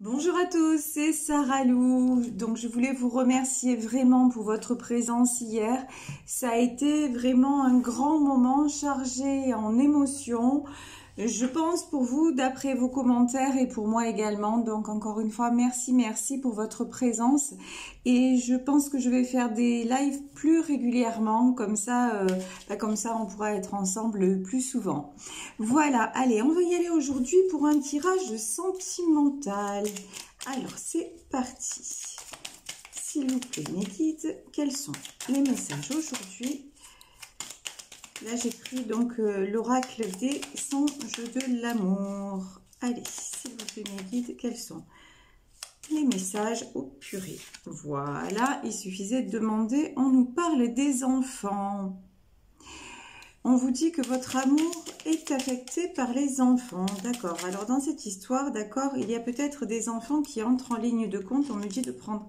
Bonjour à tous, c'est Sarah Lou. Donc je voulais vous remercier vraiment pour votre présence hier. Ça a été vraiment un grand moment chargé en émotions. Je pense pour vous, d'après vos commentaires et pour moi également. Donc encore une fois, merci pour votre présence. Et je pense que je vais faire des lives plus régulièrement, comme ça on pourra être ensemble plus souvent. Voilà, allez, on va y aller aujourd'hui pour un tirage sentimental. Alors, c'est parti. S'il vous plaît, mes guides, quels sont les messages aujourd'hui? Là, j'ai pris donc l'oracle des songes de l'amour. Allez, s'il vous plaît, mes guides, quels sont les messages? Oh purée, voilà, il suffisait de demander. On nous parle des enfants. On vous dit que votre amour est affecté par les enfants. D'accord. Alors, dans cette histoire, d'accord, il y a peut-être des enfants qui entrent en ligne de compte. On me dit de prendre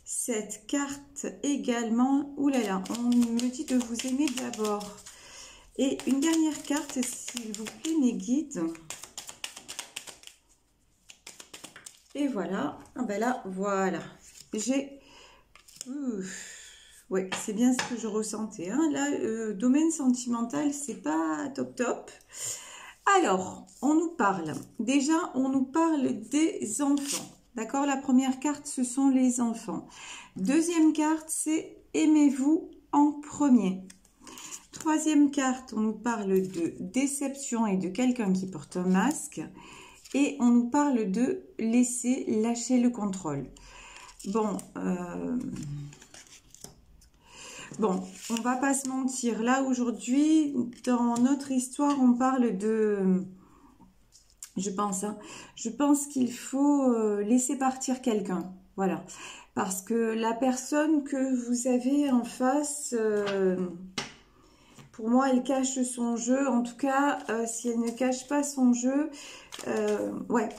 cette carte également. Ouh là là, on me dit de vous aimer d'abord. Et une dernière carte, s'il vous plaît, mes guides. Et voilà. Ah ben là, voilà. J'ai... Oui, c'est bien ce que je ressentais. Hein. Là, domaine sentimental, c'est pas top. Alors, on nous parle. Déjà, on nous parle des enfants. D'accord? La première carte, ce sont les enfants. Deuxième carte, c'est aimez-vous en premier. Troisième carte, on nous parle de déception et de quelqu'un qui porte un masque. Et on nous parle de lâcher le contrôle. Bon, on va pas se mentir. Là, aujourd'hui, dans notre histoire, on parle de... Je pense qu'il faut laisser partir quelqu'un. Voilà. Parce que la personne que vous avez en face... pour moi, elle cache son jeu. En tout cas, si elle ne cache pas son jeu,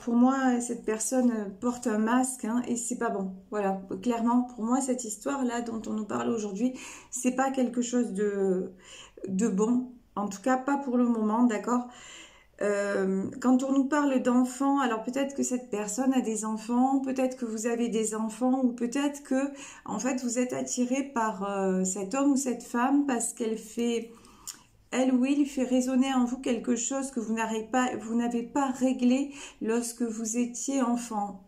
pour moi, cette personne porte un masque hein, et c'est pas bon. Voilà, clairement, pour moi, cette histoire-là dont on nous parle aujourd'hui, c'est pas quelque chose de bon. En tout cas, pas pour le moment, d'accord? Quand on nous parle d'enfants, alors peut-être que cette personne a des enfants, peut-être que vous avez des enfants, ou peut-être que, en fait, vous êtes attiré par cet homme ou cette femme parce qu'elle fait... Elle ou il fait résonner en vous quelque chose que vous n'avez pas réglé lorsque vous étiez enfant.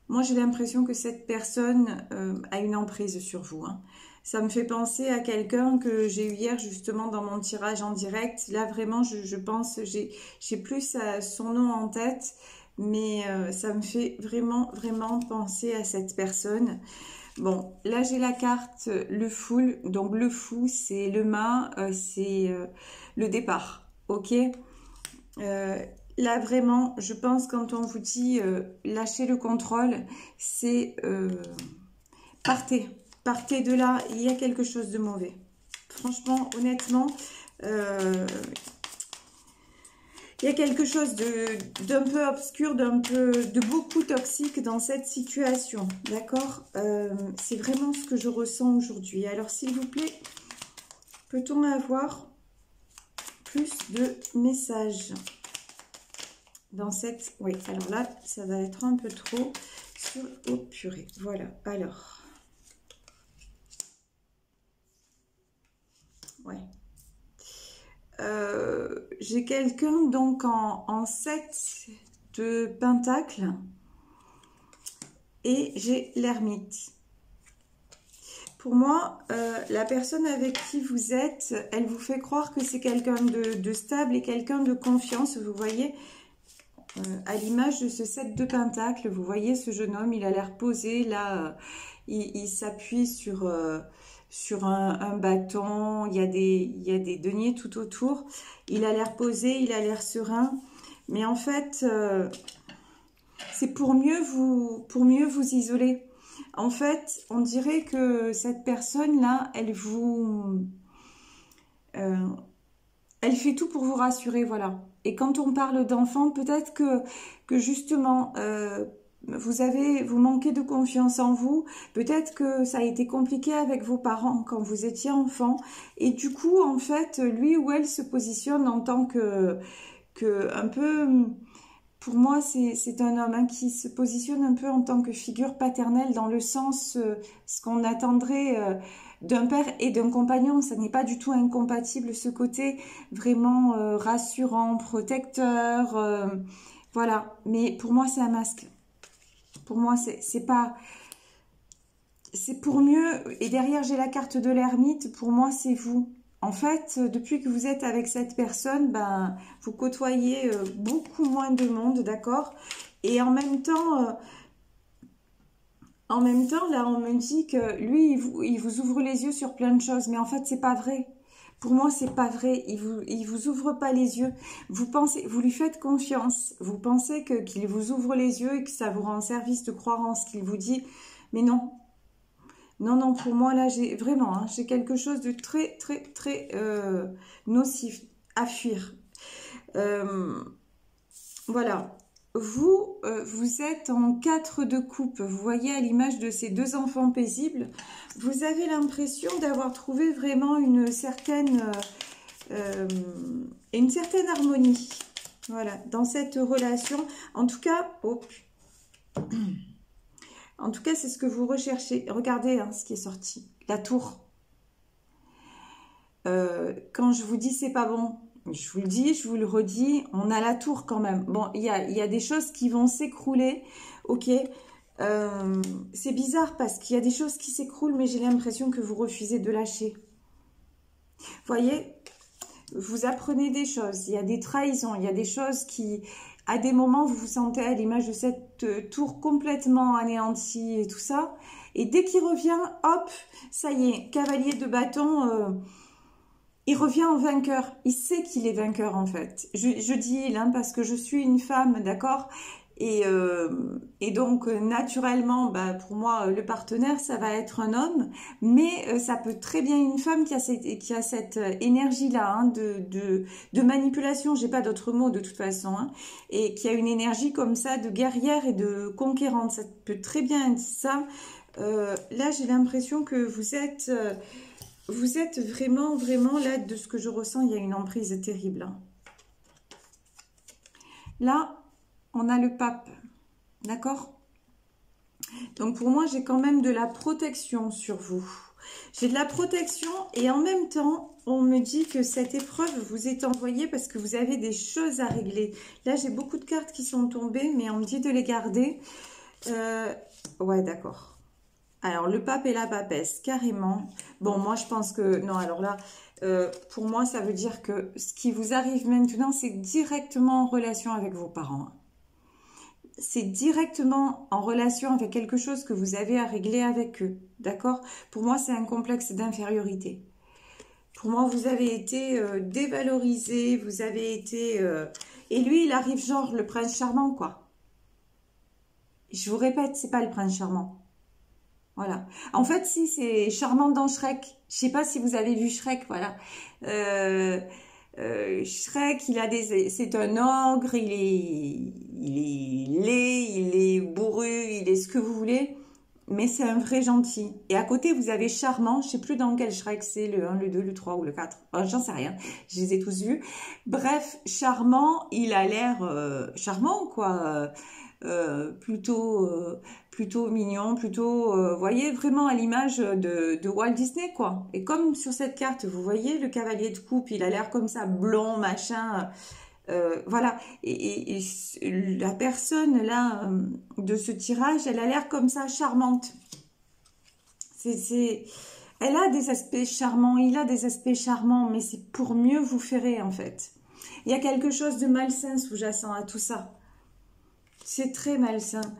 Moi, j'ai l'impression que cette personne a une emprise sur vous. Hein. Ça me fait penser à quelqu'un que j'ai eu hier justement dans mon tirage en direct. Là, vraiment, je pense, j'ai plus son nom en tête, mais ça me fait vraiment penser à cette personne. Bon, là j'ai la carte le full, donc le fou c'est le mât, c'est le départ, ok. Là vraiment, je pense quand on vous dit lâcher le contrôle, c'est partez de là, il y a quelque chose de mauvais. Franchement, honnêtement, il y a quelque chose d'un peu obscur, de beaucoup toxique dans cette situation, d'accord? C'est vraiment ce que je ressens aujourd'hui. Alors, s'il vous plaît, peut-on avoir plus de messages dans cette... Oui, alors là, ça va être un peu trop sur... Oh, purée, voilà. Alors... Ouais. J'ai quelqu'un donc en 7 de pentacles et j'ai l'ermite. Pour moi, la personne avec qui vous êtes, elle vous fait croire que c'est quelqu'un de stable et quelqu'un de confiance. Vous voyez, à l'image de ce 7 de pentacles, vous voyez ce jeune homme, il a l'air posé. Là, il s'appuie sur un bâton, il y a des deniers tout autour. Il a l'air posé, il a l'air serein. Mais en fait, c'est pour mieux vous isoler. En fait, on dirait que cette personne-là, elle fait tout pour vous rassurer, voilà. Et quand on parle d'enfants, peut-être que justement... vous manquez de confiance en vous, peut-être que ça a été compliqué avec vos parents quand vous étiez enfant, et du coup, en fait, lui ou elle se positionne en tant que un peu pour moi, c'est un homme hein, qui se positionne un peu en tant que figure paternelle dans le sens, ce qu'on attendrait d'un père et d'un compagnon. Ça n'est pas du tout incompatible, ce côté vraiment rassurant, protecteur. Voilà, mais pour moi, c'est un masque. Pour moi, c'est pas... C'est pour mieux. Et derrière, j'ai la carte de l'ermite. Pour moi, c'est vous. En fait, depuis que vous êtes avec cette personne, ben, vous côtoyez beaucoup moins de monde, d'accord? Et en même temps, là, on me dit que lui, il vous ouvre les yeux sur plein de choses. Mais en fait, c'est pas vrai. Pour moi, c'est pas vrai. Il vous ouvre pas les yeux. Vous pensez, vous lui faites confiance. Vous pensez qu'il vous ouvre les yeux et que ça vous rend service de croire en ce qu'il vous dit. Mais non. Non, non, pour moi, là, j'ai vraiment, hein, j'ai quelque chose de très, très, très nocif à fuir. Voilà. Vous, vous êtes en 4 de coupe. Vous voyez à l'image de ces 2 enfants paisibles. Vous avez l'impression d'avoir trouvé vraiment une certaine harmonie. Voilà, dans cette relation. En tout cas, en tout cas, c'est ce que vous recherchez. Regardez hein, ce qui est sorti. La tour. Quand je vous dis c'est pas bon, je vous le dis, je vous le redis, on a la tour quand même. Bon, il y a des choses qui vont s'écrouler, ok. C'est bizarre parce qu'il y a des choses qui s'écroulent, mais j'ai l'impression que vous refusez de lâcher. Vous voyez, vous apprenez des choses, il y a des trahisons, il y a des choses qui... À des moments, vous vous sentez à l'image de cette tour complètement anéantie et tout ça. Et dès qu'il revient, hop, ça y est, cavalier de bâton, il revient en vainqueur. Il sait qu'il est vainqueur en fait. Je dis il, hein, parce que je suis une femme, d'accord ? Et donc, naturellement, bah, pour moi, le partenaire, ça va être un homme. Mais ça peut très bien une femme qui a cette énergie-là hein, de manipulation. J'ai pas d'autre mot de toute façon. Hein, et qui a une énergie comme ça de guerrière et de conquérante. Ça peut très bien être ça. Là, j'ai l'impression que vous êtes vraiment, vraiment, là, de ce que je ressens, il y a une emprise terrible. Hein. Là... On a le pape, d'accord? Donc pour moi, j'ai quand même de la protection sur vous. J'ai de la protection et en même temps, on me dit que cette épreuve vous est envoyée parce que vous avez des choses à régler. Là, j'ai beaucoup de cartes qui sont tombées, mais on me dit de les garder. Ouais, d'accord. Alors, le pape et la papesse, carrément. Bon, moi, je pense que... Non, alors là... pour moi, ça veut dire que ce qui vous arrive maintenant, c'est directement en relation avec vos parents. C'est directement en relation avec quelque chose que vous avez à régler avec eux, d'accord? Pour moi, c'est un complexe d'infériorité. Pour moi, vous avez été dévalorisé, vous avez été... Et lui, il arrive genre le prince charmant, quoi. Je vous répète, c'est pas le prince charmant. Voilà. En fait, si, c'est charmant dans Shrek. Je sais pas si vous avez vu Shrek, voilà. Shrek, c'est un ogre, il est laid, il est bourru, il est ce que vous voulez, mais c'est un vrai gentil. Et à côté, vous avez Charmant, je sais plus dans quel Shrek c'est, le 1, le 2, le 3 ou le 4, enfin, j'en sais rien, je les ai tous vus. Bref, Charmant, il a l'air charmant, quoi, plutôt mignon, plutôt, voyez, vraiment à l'image de Walt Disney, quoi. Et comme sur cette carte, vous voyez, le cavalier de coupe, il a l'air comme ça, blond, machin, voilà. Et la personne, là, de ce tirage, elle a l'air comme ça, charmante. Elle a des aspects charmants, il a des aspects charmants, mais c'est pour mieux vous ferrer, en fait. Il y a quelque chose de malsain sous-jacent à tout ça. C'est très malsain.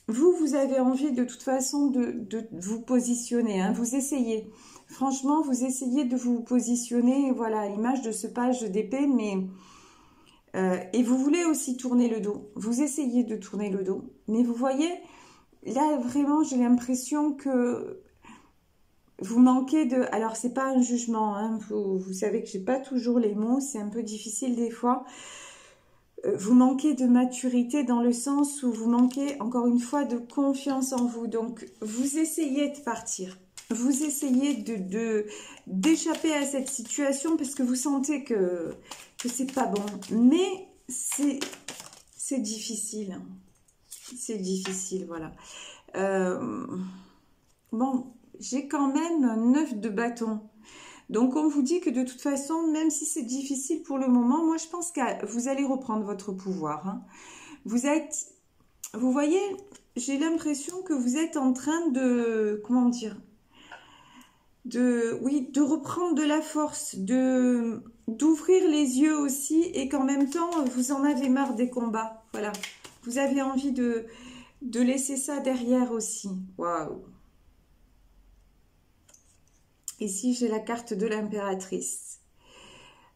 Vous avez envie de toute façon de vous positionner. Hein, vous essayez. Franchement, vous essayez de vous positionner. Voilà, à l'image de ce page d'épée. Mais et vous voulez aussi tourner le dos. Vous essayez de tourner le dos. Mais vous voyez, là, vraiment, j'ai l'impression que vous manquez de... Alors, c'est pas un jugement. Hein, vous savez que j'ai pas toujours les mots. C'est un peu difficile des fois. Vous manquez de maturité dans le sens où vous manquez, encore une fois, de confiance en vous. Donc, vous essayez de partir. Vous essayez d'échapper à cette situation parce que vous sentez que c'est pas bon. Mais c'est difficile. C'est difficile, voilà. Bon, j'ai quand même 9 de bâton. Donc, on vous dit que de toute façon, même si c'est difficile pour le moment, moi, je pense que vous allez reprendre votre pouvoir. Hein. Vous voyez, j'ai l'impression que vous êtes en train de, comment dire, oui, de reprendre de la force, d'ouvrir les yeux aussi, et qu'en même temps, vous en avez marre des combats. Voilà, vous avez envie de laisser ça derrière aussi. Waouh! Ici, j'ai la carte de l'impératrice.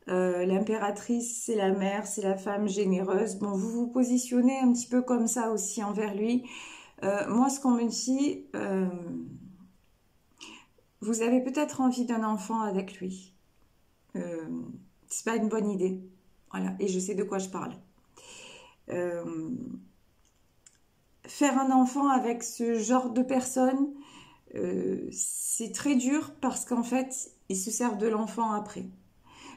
L'impératrice, c'est la mère, c'est la femme généreuse. Bon, vous vous positionnez un petit peu comme ça aussi envers lui. Moi, ce qu'on me dit, vous avez peut-être envie d'un enfant avec lui. C'est pas une bonne idée. Voilà, et je sais de quoi je parle. Faire un enfant avec ce genre de personne, c'est très dur parce qu'en fait, ils se servent de l'enfant après.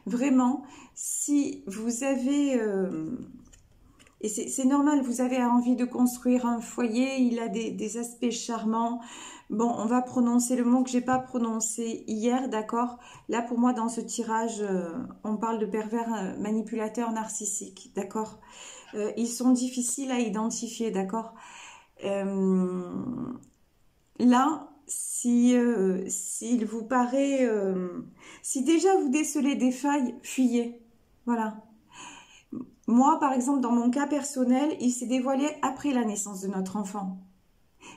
Vraiment, si vous avez... et c'est normal, vous avez envie de construire un foyer, il a des aspects charmants. Bon, on va prononcer le mot que j'ai pas prononcé hier, d'accord? Là, pour moi, dans ce tirage, on parle de pervers manipulateurs narcissiques, d'accord? Ils sont difficiles à identifier, d'accord? Là, s'il vous paraît... si déjà vous décelez des failles, fuyez. Voilà. Moi, par exemple, dans mon cas personnel, il s'est dévoilé après la naissance de notre enfant.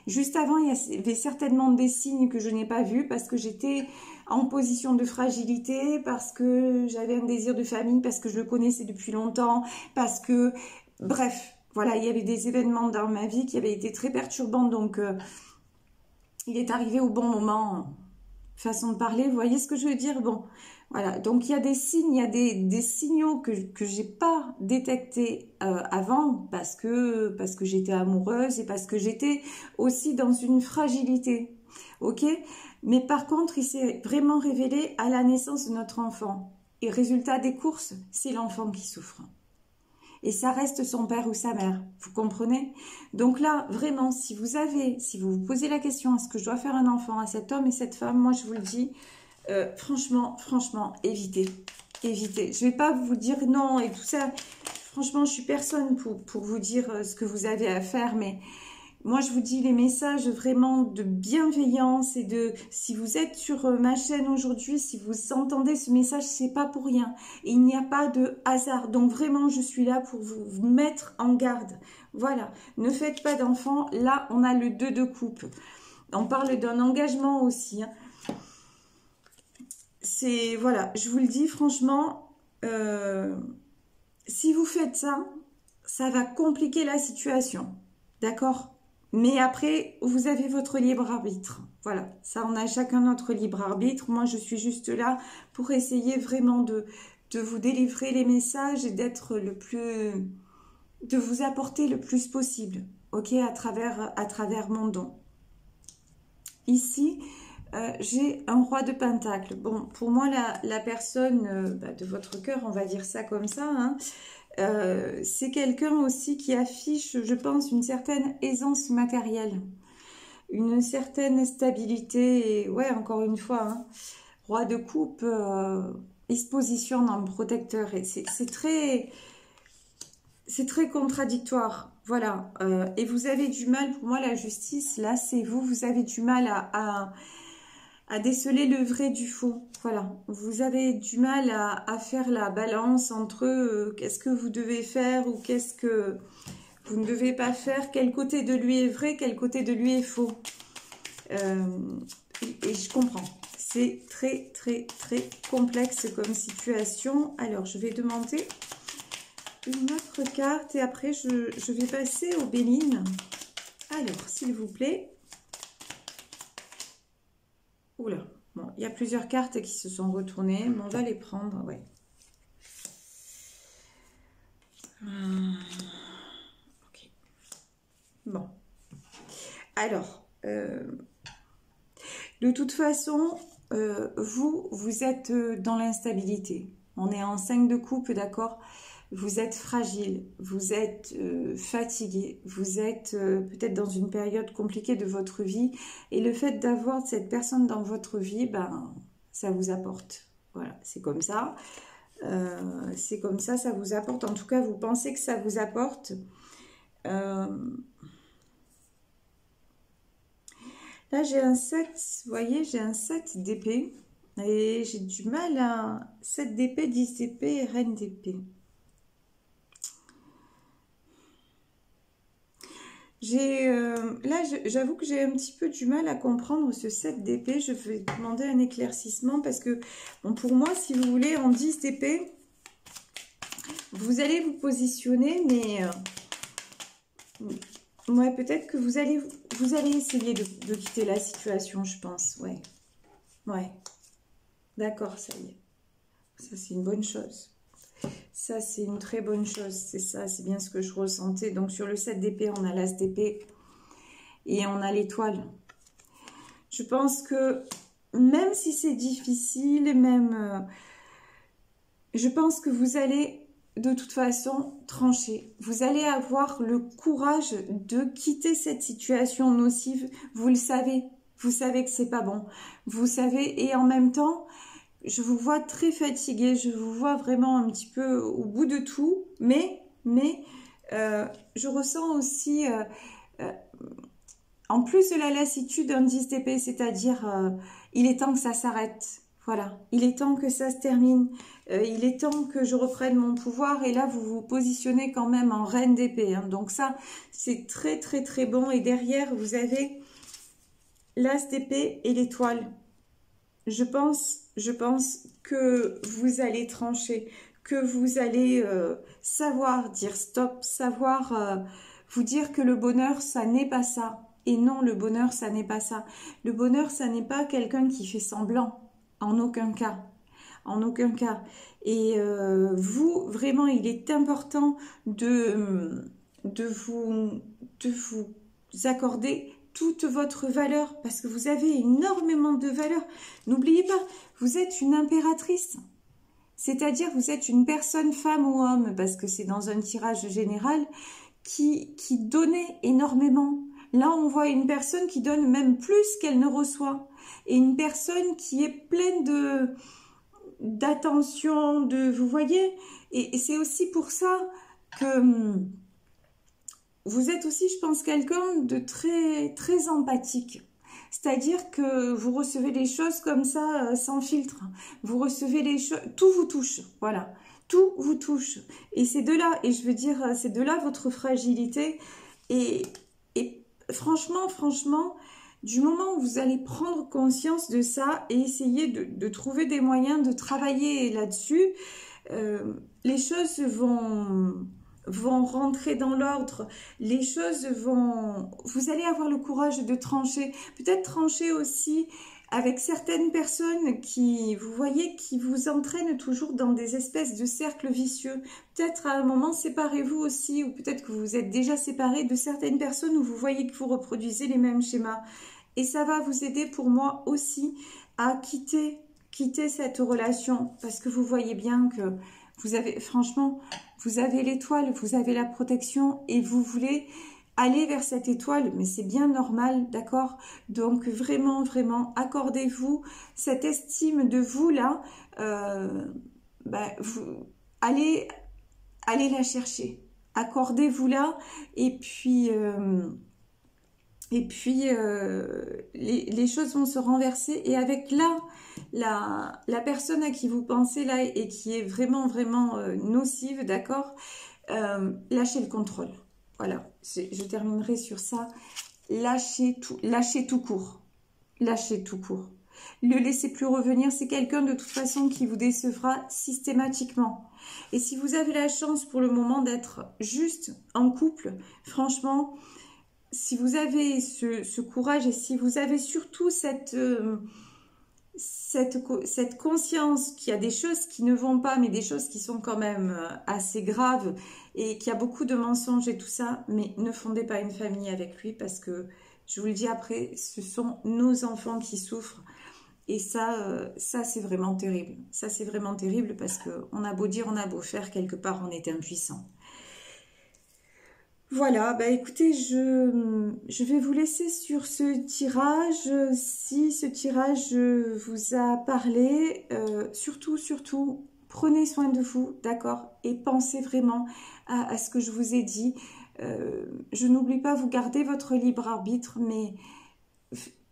Juste avant, il y avait certainement des signes que je n'ai pas vus parce que j'étais en position de fragilité, parce que j'avais un désir de famille, parce que je le connaissais depuis longtemps, parce que... Bref, voilà, il y avait des événements dans ma vie qui avaient été très perturbants, donc il est arrivé au bon moment, façon de parler, vous voyez ce que je veux dire? Bon, voilà, donc il y a des signes, il y a des signaux que j'ai pas détectés avant parce que j'étais amoureuse et parce que j'étais aussi dans une fragilité, ok? Mais par contre, il s'est vraiment révélé à la naissance de notre enfant. Et résultat des courses, c'est l'enfant qui souffre. Et ça reste son père ou sa mère, vous comprenez? Donc là, vraiment, si vous vous posez la question, est-ce que je dois faire un enfant à cet homme et cette femme? Moi, je vous le dis, franchement, évitez. Évitez. Je ne vais pas vous dire non et tout ça. Franchement, je suis personne pour vous dire ce que vous avez à faire, mais moi, je vous dis les messages vraiment de bienveillance et de... Si vous êtes sur ma chaîne aujourd'hui, si vous entendez ce message, c'est pas pour rien. Et il n'y a pas de hasard. Donc vraiment, je suis là pour vous mettre en garde. Voilà. Ne faites pas d'enfants. Là, on a le 2 de coupe. On parle d'un engagement aussi. Hein. C'est... Voilà. Je vous le dis franchement, si vous faites ça, ça va compliquer la situation. D'accord ? Mais après, vous avez votre libre arbitre. Voilà, ça, on a chacun notre libre arbitre. Moi, je suis juste là pour essayer vraiment de vous délivrer les messages et d'être le plus... de vous apporter le plus possible, ok, à travers mon don. Ici, j'ai un roi de pentacle. Bon, pour moi, la personne de votre cœur, on va dire ça comme ça, hein, c'est quelqu'un aussi qui affiche, je pense, une certaine aisance matérielle, une certaine stabilité, et ouais, encore une fois, hein, roi de coupe, il se positionne en protecteur, et c'est très contradictoire, voilà, et vous avez du mal, pour moi, la justice, là, c'est vous avez du mal à déceler le vrai du faux. Voilà, vous avez du mal à faire la balance entre qu'est-ce que vous devez faire ou qu'est-ce que vous ne devez pas faire, quel côté de lui est vrai, quel côté de lui est faux. Et je comprends, c'est très complexe comme situation. Alors, je vais demander une autre carte et après, je vais passer aux Bélines. Alors, s'il vous plaît... Oula, bon, il y a plusieurs cartes qui se sont retournées, mais on va les prendre, ouais. Ok. Bon. Alors, de toute façon, vous êtes dans l'instabilité. On est en 5 de coupe, d'accord? vous êtes fragile, vous êtes fatigué, vous êtes peut-être dans une période compliquée de votre vie. Et le fait d'avoir cette personne dans votre vie, ben, ça vous apporte. Voilà, c'est comme ça. C'est comme ça vous apporte. En tout cas, vous pensez que ça vous apporte. Là, j'ai un 7, vous voyez, j'ai un 7 d'épée. Et j'ai du mal à 7 d'épée, 10 d'épée et reine d'épée. Là, j'avoue que j'ai un petit peu du mal à comprendre ce 7 d'épée. Je vais demander un éclaircissement parce que, bon, pour moi, si vous voulez, en 10 d'épée, vous allez vous positionner, mais ouais, peut-être que vous allez essayer de quitter la situation, je pense. Ouais, ouais, d'accord, ça y est. Ça, c'est une bonne chose. Ça, c'est une très bonne chose. C'est ça, c'est bien ce que je ressentais. Donc, sur le 7 d'épée, on a l'as d'épée et on a l'étoile. Je pense que même si c'est difficile, je pense que vous allez de toute façon trancher. Vous allez avoir le courage de quitter cette situation nocive. Vous le savez. Vous savez que c'est pas bon. Vous savez, et en même temps, je vous vois très fatigué, je vous vois vraiment un petit peu au bout de tout, mais je ressens aussi, en plus de la lassitude, un 10 d'épée, c'est-à-dire il est temps que ça s'arrête. Voilà, il est temps que ça se termine, il est temps que je reprenne mon pouvoir, et là vous vous positionnez quand même en reine d'épée, hein. Donc ça, c'est très très très bon, et derrière vous avez l'as d'épée et l'étoile. Je pense que vous allez trancher, que vous allez savoir dire stop, savoir vous dire que le bonheur, ça n'est pas ça. Et non, le bonheur, ça n'est pas ça. Le bonheur, ça n'est pas quelqu'un qui fait semblant. En aucun cas. En aucun cas. Et vous, vraiment, il est important de vous accorder toute votre valeur, parce que vous avez énormément de valeur. N'oubliez pas, vous êtes une impératrice. C'est-à-dire, vous êtes une personne, femme ou homme, parce que c'est dans un tirage général, qui donnait énormément. Là, on voit une personne qui donne même plus qu'elle ne reçoit. Et une personne qui est pleine d'attention, vous voyez. Et c'est aussi pour ça que vous êtes aussi, je pense, quelqu'un de très, très empathique. C'est-à-dire que vous recevez les choses comme ça, sans filtre. Vous recevez les choses, tout vous touche, voilà. Tout vous touche. Et c'est de là, et je veux dire, c'est de là votre fragilité. Et franchement, du moment où vous allez prendre conscience de ça et essayer de trouver des moyens de travailler là-dessus, les choses vont rentrer dans l'ordre, les choses vous allez avoir le courage de trancher, peut-être trancher aussi avec certaines personnes qui, vous voyez, qui vous entraînent toujours dans des espèces de cercles vicieux. Peut-être à un moment, séparez-vous aussi, ou peut-être que vous vous êtes déjà séparés de certaines personnes où vous voyez que vous reproduisez les mêmes schémas. Et ça va vous aider pour moi aussi à quitter cette relation, parce que vous voyez bien que vous avez, franchement, vous avez l'étoile, vous avez la protection et vous voulez aller vers cette étoile, mais c'est bien normal, d'accord? Donc vraiment, vraiment, accordez-vous cette estime de vous là, allez la chercher, accordez-vous là, et puis les choses vont se renverser, et avec la personne à qui vous pensez là et qui est vraiment, vraiment nocive, d'accord, lâchez le contrôle. Voilà, je terminerai sur ça. Lâchez tout court. Lâchez tout court. Le laissez plus revenir, c'est quelqu'un de toute façon qui vous décevra systématiquement. Et si vous avez la chance pour le moment d'être juste en couple, franchement, si vous avez ce courage et si vous avez surtout cette conscience qu'il y a des choses qui ne vont pas, mais des choses qui sont quand même assez graves, et qu'il y a beaucoup de mensonges et tout ça, mais ne fondez pas une famille avec lui, parce que, je vous le dis après, ce sont nos enfants qui souffrent. Et ça c'est vraiment terrible. Ça, c'est vraiment terrible parce qu'on a beau dire, on a beau faire, quelque part, on est impuissant. Voilà, bah écoutez, je vais vous laisser sur ce tirage. Si ce tirage vous a parlé, surtout, prenez soin de vous, d'accord? Et pensez vraiment à ce que je vous ai dit. Je n'oublie pas, vous gardez votre libre arbitre, mais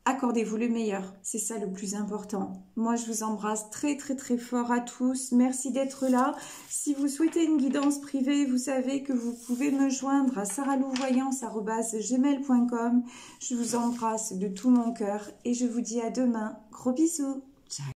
accordez-vous le meilleur, c'est ça le plus important. Moi, je vous embrasse très fort à tous. Merci d'être là. Si vous souhaitez une guidance privée, vous savez que vous pouvez me joindre à saralouvoyance@gmail.com. Je vous embrasse de tout mon cœur et je vous dis à demain. Gros bisous.